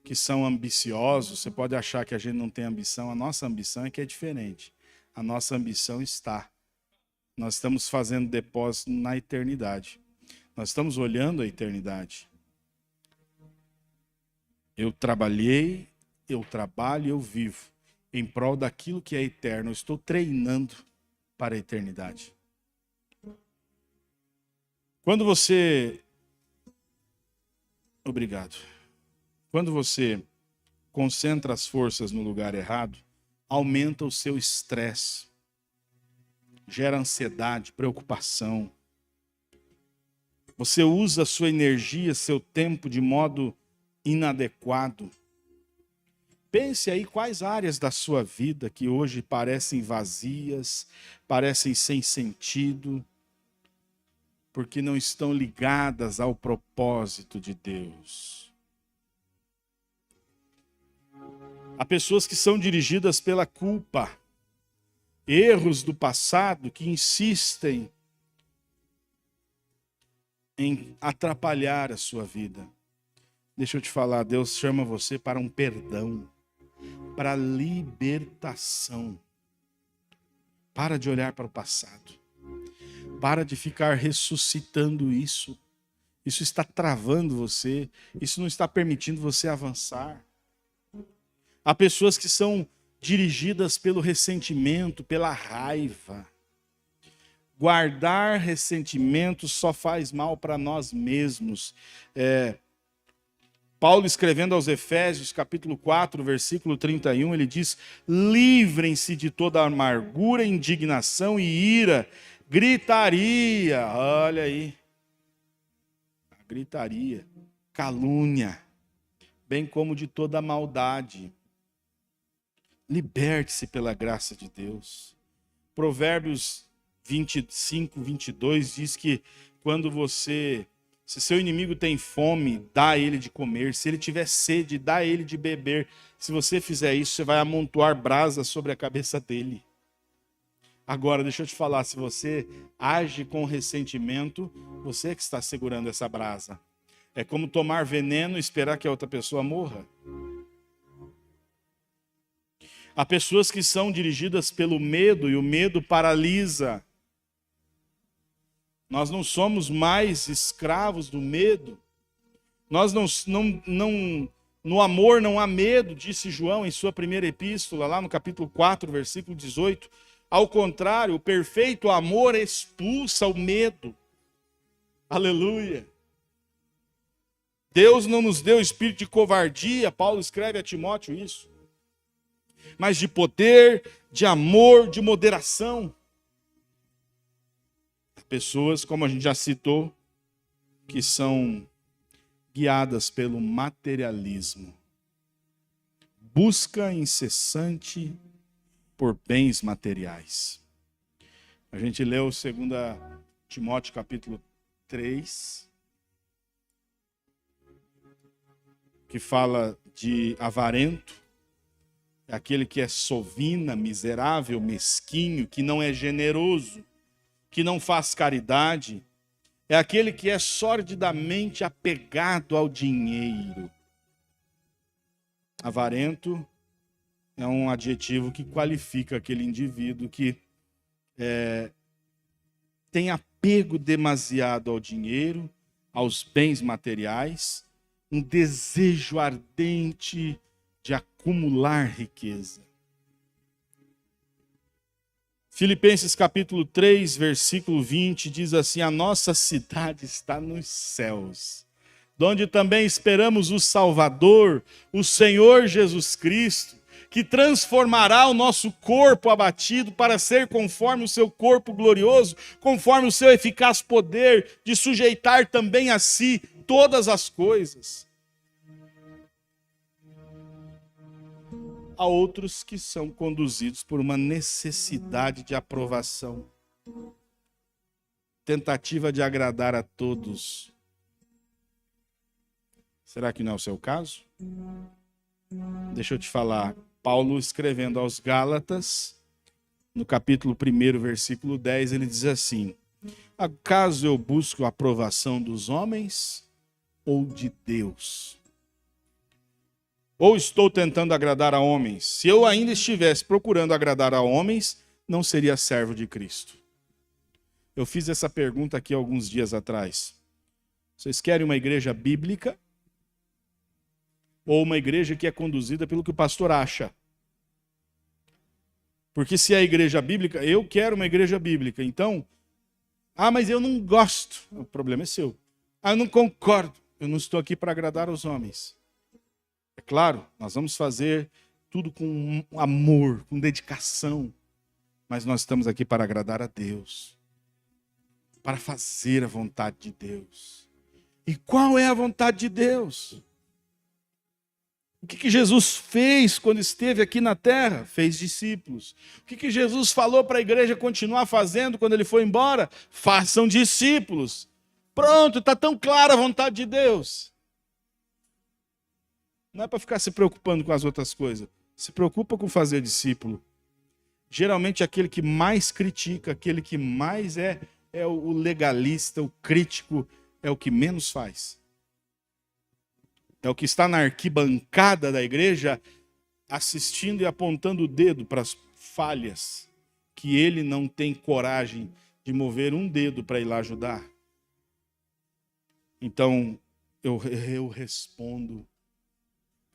que são ambiciosos, você pode achar que a gente não tem ambição, a nossa ambição é que é diferente. A nossa ambição está. Nós estamos fazendo depósito na eternidade. Nós estamos olhando a eternidade. Eu trabalhei, eu trabalho, eu vivo em prol daquilo que é eterno. Eu estou treinando para a eternidade. Quando você... Obrigado. Quando você concentra as forças no lugar errado, aumenta o seu estresse, gera ansiedade, preocupação. Você usa a sua energia, seu tempo de modo inadequado. Pense aí quais áreas da sua vida que hoje parecem vazias, parecem sem sentido, porque não estão ligadas ao propósito de Deus. Há pessoas que são dirigidas pela culpa, erros do passado que insistem em atrapalhar a sua vida. Deixa eu te falar, Deus chama você para um perdão, para libertação. Para de olhar para o passado. Para de ficar ressuscitando isso. Isso está travando você. Isso não está permitindo você avançar. Há pessoas que são dirigidas pelo ressentimento, pela raiva. Guardar ressentimento só faz mal para nós mesmos. Paulo, escrevendo aos Efésios, capítulo 4, versículo 31, ele diz: livrem-se de toda amargura, indignação e ira, gritaria, olha aí, gritaria, calúnia, bem como de toda maldade. Liberte-se pela graça de Deus. Provérbios 25, 22 diz que se seu inimigo tem fome, dá a ele de comer. Se ele tiver sede, dá a ele de beber. Se você fizer isso, você vai amontoar brasa sobre a cabeça dele. Agora, deixa eu te falar, se você age com ressentimento, você é que está segurando essa brasa. É como tomar veneno e esperar que a outra pessoa morra. Há pessoas que são dirigidas pelo medo e o medo paralisa. Nós não somos mais escravos do medo. No amor não há medo, disse João em sua primeira epístola, lá no capítulo 4, versículo 18. Ao contrário, o perfeito amor expulsa o medo. Aleluia. Deus não nos deu espírito de covardia, Paulo escreve a Timóteo isso, mas de poder, de amor, de moderação. Pessoas, como a gente já citou, que são guiadas pelo materialismo. Busca incessante por bens materiais. A gente leu 2 Timóteo capítulo 3, que fala de avarento, aquele que é sovina, miserável, mesquinho, que não é generoso, que não faz caridade, é aquele que é sordidamente apegado ao dinheiro. Avarento é um adjetivo que qualifica aquele indivíduo que tem apego demasiado ao dinheiro, aos bens materiais, um desejo ardente de acumular riqueza. Filipenses capítulo 3, versículo 20, diz assim: a nossa cidade está nos céus, donde também esperamos o Salvador, o Senhor Jesus Cristo, que transformará o nosso corpo abatido para ser conforme o seu corpo glorioso, conforme o seu eficaz poder de sujeitar também a si todas as coisas. Há outros que são conduzidos por uma necessidade de aprovação, tentativa de agradar a todos. Será que não é o seu caso? Deixa eu te falar. Paulo, escrevendo aos Gálatas, no capítulo 1, versículo 10, ele diz assim: acaso eu busco a aprovação dos homens ou de Deus? Ou estou tentando agradar a homens? Se eu ainda estivesse procurando agradar a homens, não seria servo de Cristo. Eu fiz essa pergunta aqui alguns dias atrás. Vocês querem uma igreja bíblica? Ou uma igreja que é conduzida pelo que o pastor acha? Porque se é a igreja bíblica, eu quero uma igreja bíblica. Então, mas eu não gosto. O problema é seu. Eu não concordo. Eu não estou aqui para agradar os homens. É claro, nós vamos fazer tudo com amor, com dedicação. Mas nós estamos aqui para agradar a Deus. Para fazer a vontade de Deus. E qual é a vontade de Deus? O que Jesus fez quando esteve aqui na terra? Fez discípulos. O que Jesus falou para a igreja continuar fazendo quando ele foi embora? Façam discípulos. Pronto, está tão clara a vontade de Deus. Não é para ficar se preocupando com as outras coisas. Se preocupa com fazer discípulo. Geralmente aquele que mais critica, aquele que mais é o legalista, o crítico, é o que menos faz. É o que está na arquibancada da igreja assistindo e apontando o dedo para as falhas que ele não tem coragem de mover um dedo para ir lá ajudar. Então, eu respondo,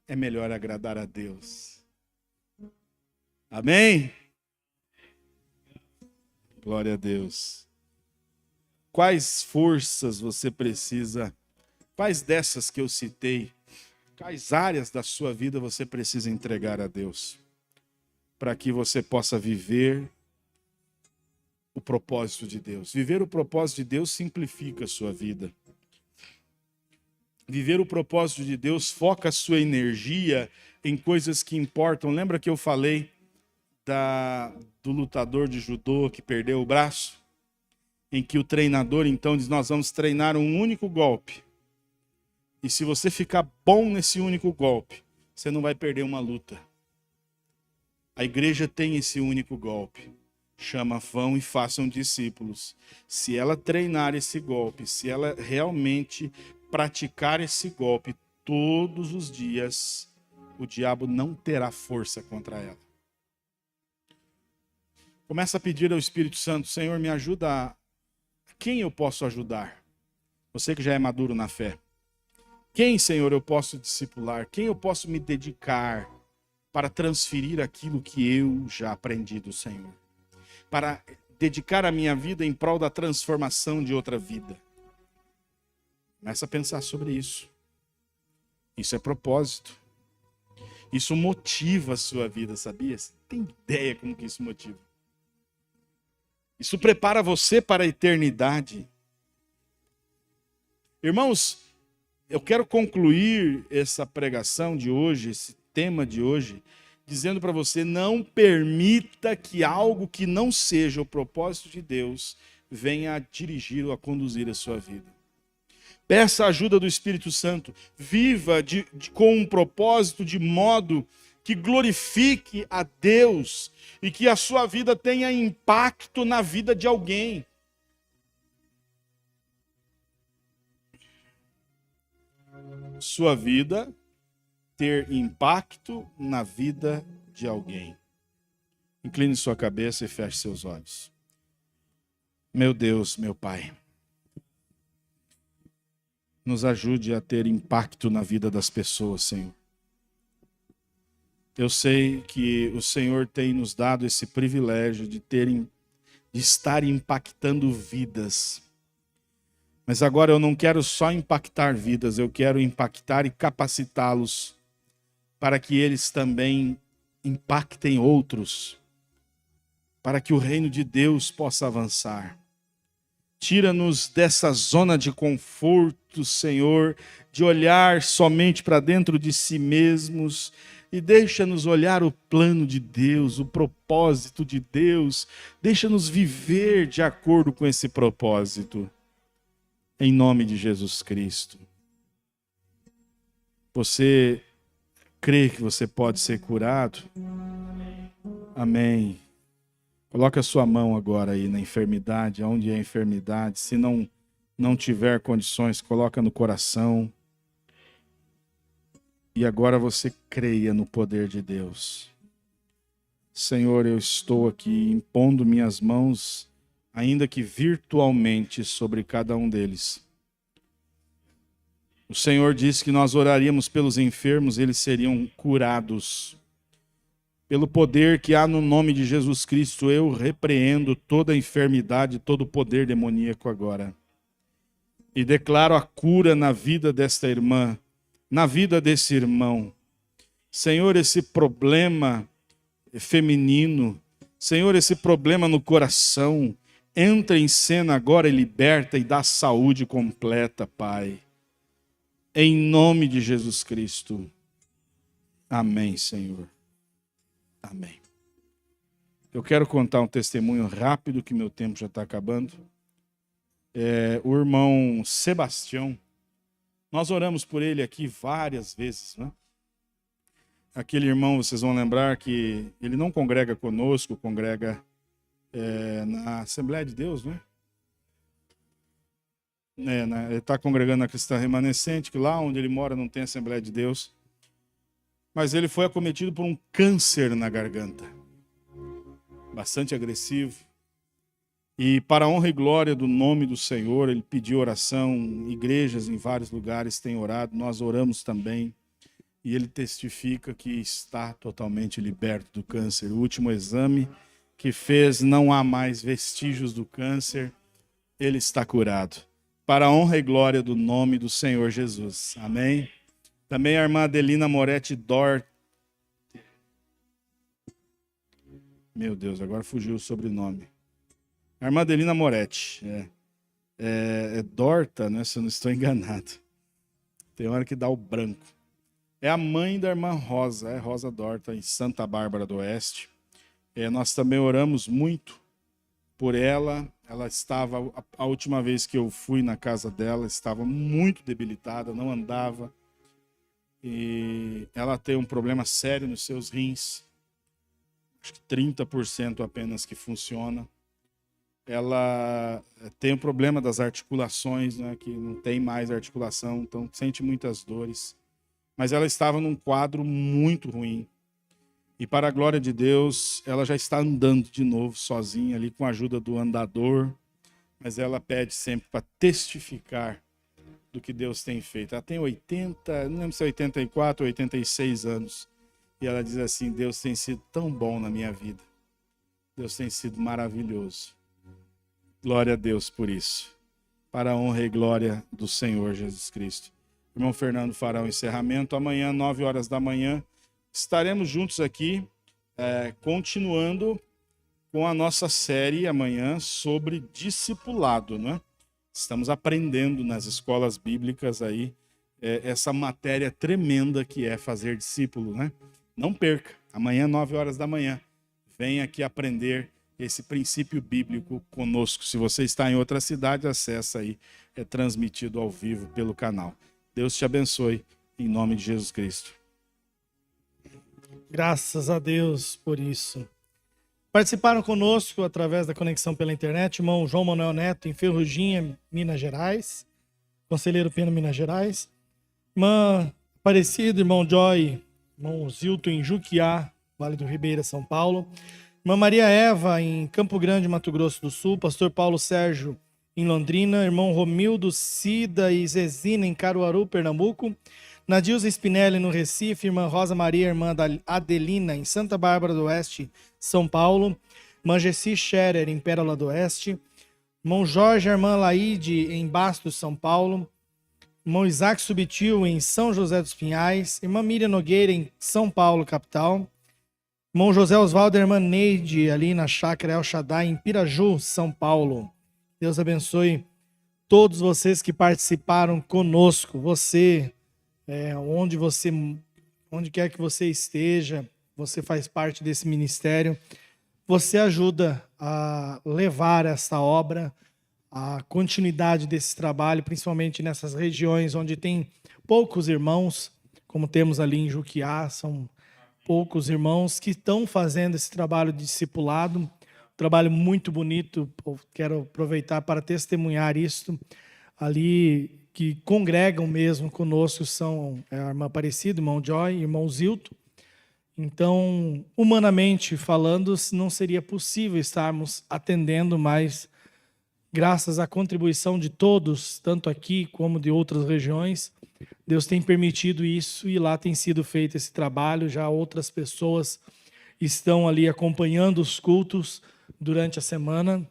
é melhor agradar a Deus. Amém? Glória a Deus. Quais forças você precisa, quais dessas que eu citei, quais áreas da sua vida você precisa entregar a Deus, para que você possa viver o propósito de Deus? Viver o propósito de Deus simplifica a sua vida. Viver o propósito de Deus foca a sua energia em coisas que importam. Lembra que eu falei do lutador de judô que perdeu o braço? Em que o treinador então diz: nós vamos treinar um único golpe. E se você ficar bom nesse único golpe, você não vai perder uma luta. A igreja tem esse único golpe. Chama: vão e façam discípulos. Se ela treinar esse golpe, se ela realmente praticar esse golpe todos os dias, o diabo não terá força contra ela. Começa a pedir ao Espírito Santo: Senhor, me ajuda a... Quem eu posso ajudar? Você que já é maduro na fé. Quem, Senhor, eu posso discipular? Quem eu posso me dedicar para transferir aquilo que eu já aprendi do Senhor? Para dedicar a minha vida em prol da transformação de outra vida. Começa a pensar sobre isso. Isso é propósito. Isso motiva a sua vida, sabia? Você tem ideia como que isso motiva? Isso prepara você para a eternidade. Irmãos, eu quero concluir essa pregação de hoje, esse tema de hoje, dizendo para você: não permita que algo que não seja o propósito de Deus venha a dirigir ou a conduzir a sua vida. Peça a ajuda do Espírito Santo. Viva com um propósito de modo que glorifique a Deus e que a sua vida tenha impacto na vida de alguém. Sua vida ter impacto na vida de alguém. Incline sua cabeça e feche seus olhos. Meu Deus, meu Pai, nos ajude a ter impacto na vida das pessoas, Senhor. Eu sei que o Senhor tem nos dado esse privilégio de estar impactando vidas. Mas agora eu não quero só impactar vidas, eu quero impactar e capacitá-los para que eles também impactem outros, para que o reino de Deus possa avançar. Tira-nos dessa zona de conforto, Senhor, de olhar somente para dentro de si mesmos e deixa-nos olhar o plano de Deus, o propósito de Deus. Deixa-nos viver de acordo com esse propósito. Em nome de Jesus Cristo. Você crê que você pode ser curado? Amém. Coloque a sua mão agora aí na enfermidade, onde é a enfermidade. Se não tiver condições, coloca no coração. E agora você creia no poder de Deus. Senhor, eu estou aqui impondo minhas mãos, ainda que virtualmente, sobre cada um deles. O Senhor disse que nós oraríamos pelos enfermos, eles seriam curados. Pelo poder que há no nome de Jesus Cristo, eu repreendo toda a enfermidade, todo o poder demoníaco agora. E declaro a cura na vida desta irmã, na vida desse irmão. Senhor, esse problema feminino, Senhor, esse problema no coração, entra em cena agora e liberta e dá saúde completa, Pai. Em nome de Jesus Cristo. Amém, Senhor. Amém. Eu quero contar um testemunho rápido, que meu tempo já está acabando. O irmão Sebastião, nós oramos por ele aqui várias vezes, né? Aquele irmão, vocês vão lembrar que ele não congrega conosco, congrega na Assembleia de Deus, né? Ele está congregando na Cristã Remanescente, que lá onde ele mora não tem Assembleia de Deus. Mas ele foi acometido por um câncer na garganta, bastante agressivo. E para a honra e glória do nome do Senhor, ele pediu oração. Igrejas em vários lugares têm orado, nós oramos também. e ele testifica que está totalmente liberto do câncer. O último exame que fez, não há mais vestígios do câncer, ele está curado. Para a honra e glória do nome do Senhor Jesus. Amém? Também a irmã Adelina Moretti Dort. Meu Deus, agora fugiu o sobrenome. A irmã Adelina Moretti. É Dorta, né? Se eu não estou enganado. Tem hora que dá o branco. É a mãe da irmã Rosa, Rosa Dorta, em Santa Bárbara do Oeste. Nós também oramos muito por ela. Ela estava, a última vez que eu fui na casa dela, estava muito debilitada, não andava. E ela tem um problema sério nos seus rins. Acho que 30% apenas que funciona. Ela tem o problema das articulações, né, que não tem mais articulação, então sente muitas dores. Mas ela estava num quadro muito ruim. E para a glória de Deus, ela já está andando de novo sozinha ali com a ajuda do andador. Mas ela pede sempre para testificar do que Deus tem feito. Ela tem 80, não lembro se é 84 ou 86 anos. E ela diz assim: Deus tem sido tão bom na minha vida. Deus tem sido maravilhoso. Glória a Deus por isso. Para a honra e glória do Senhor Jesus Cristo. O irmão Fernando fará o encerramento. Amanhã, 9 horas da manhã, estaremos juntos aqui, continuando com a nossa série amanhã sobre discipulado, né? Estamos aprendendo nas escolas bíblicas aí essa matéria tremenda que é fazer discípulo, né? Não perca, amanhã, 9 horas da manhã, venha aqui aprender esse princípio bíblico conosco. Se você está em outra cidade, acessa aí, é transmitido ao vivo pelo canal. Deus te abençoe, em nome de Jesus Cristo. Graças a Deus por isso. Participaram conosco através da conexão pela internet, irmão João Manuel Neto, em Ferruginha, Minas Gerais. Conselheiro Pena, Minas Gerais. Irmã Aparecida, irmão Joy, irmão Zilton, em Juquiá, Vale do Ribeira, São Paulo. Irmã Maria Eva, em Campo Grande, Mato Grosso do Sul. Pastor Paulo Sérgio, em Londrina. Irmão Romildo, Cida e Zezina, em Caruaru, Pernambuco. Nadilza Spinelli, no Recife. Irmã Rosa Maria, irmã Adelina, em Santa Bárbara do Oeste, São Paulo. Irmã Gessi Scherer, em Pérola do Oeste. Irmão Jorge, irmã Laide, em Bastos, São Paulo. Irmão Isaac Subtil, em São José dos Pinhais. Irmã Miriam Nogueira, em São Paulo, capital. Irmão José Osvaldo e irmã Neide, ali na Chácara El Shaddai, em Piraju, São Paulo. Deus abençoe todos vocês que participaram conosco. Você, onde quer que você esteja, você faz parte desse ministério. Você ajuda a levar essa obra, a continuidade desse trabalho, principalmente nessas regiões onde tem poucos irmãos, como temos ali em Juquiá, são poucos irmãos que estão fazendo esse trabalho de discipulado, um trabalho muito bonito. Quero aproveitar para testemunhar isso. Ali que congregam mesmo conosco são a irmã Aparecida, irmão Joy, irmão Zilton. Então, humanamente falando, não seria possível estarmos atendendo, mas graças à contribuição de todos, tanto aqui como de outras regiões, Deus tem permitido isso e lá tem sido feito esse trabalho. Já outras pessoas estão ali acompanhando os cultos durante a semana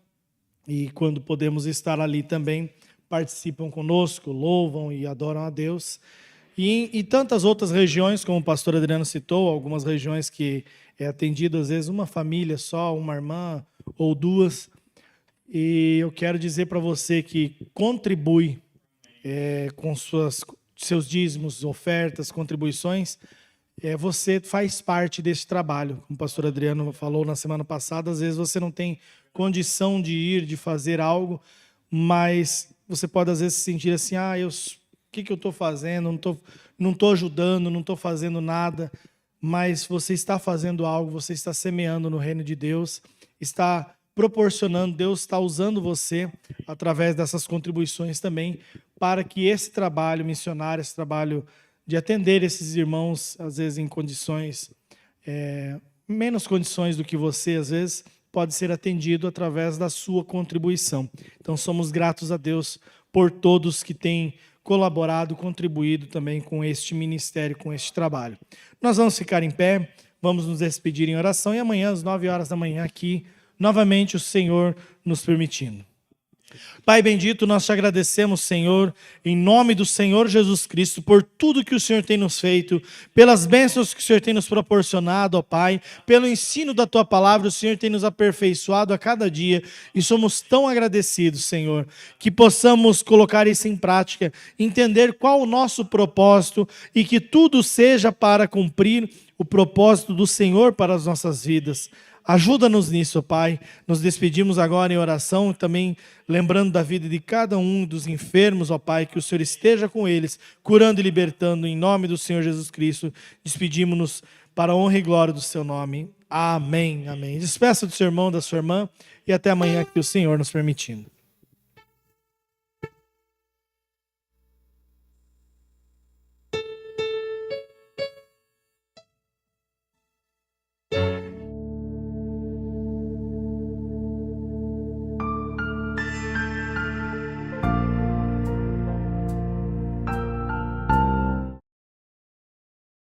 e quando podemos estar ali também participam conosco, louvam e adoram a Deus. E tantas outras regiões, como o pastor Adriano citou, algumas regiões que é atendido às vezes uma família só, uma irmã ou duas. E eu quero dizer para você que contribui com seus dízimos, ofertas, contribuições, você faz parte desse trabalho. Como o pastor Adriano falou na semana passada, às vezes você não tem condição de ir, de fazer algo, mas você pode às vezes se sentir assim, o que eu estou fazendo? Não estou ajudando, não estou fazendo nada, mas você está fazendo algo, você está semeando no reino de Deus, está proporcionando, Deus está usando você através dessas contribuições também para que esse trabalho missionário, esse trabalho de atender esses irmãos, às vezes em condições, menos condições do que você, às vezes, pode ser atendido através da sua contribuição. Então, somos gratos a Deus por todos que têm colaborado, contribuído também com este ministério, com este trabalho. Nós vamos ficar em pé, vamos nos despedir em oração e amanhã às 9 horas da manhã aqui, novamente o Senhor nos permitindo. Pai bendito, nós te agradecemos, Senhor, em nome do Senhor Jesus Cristo, por tudo que o Senhor tem nos feito, pelas bênçãos que o Senhor tem nos proporcionado, ó Pai, pelo ensino da Tua palavra, o Senhor tem nos aperfeiçoado a cada dia e somos tão agradecidos, Senhor, que possamos colocar isso em prática, entender qual o nosso propósito e que tudo seja para cumprir o propósito do Senhor para as nossas vidas. Ajuda-nos nisso, Pai. Nos despedimos agora em oração, também lembrando da vida de cada um dos enfermos, ó Pai, que o Senhor esteja com eles, curando e libertando, em nome do Senhor Jesus Cristo. Despedimos-nos para a honra e glória do seu nome. Amém, amém. Despeça do seu irmão, da sua irmã, e até amanhã, que o Senhor nos permitindo.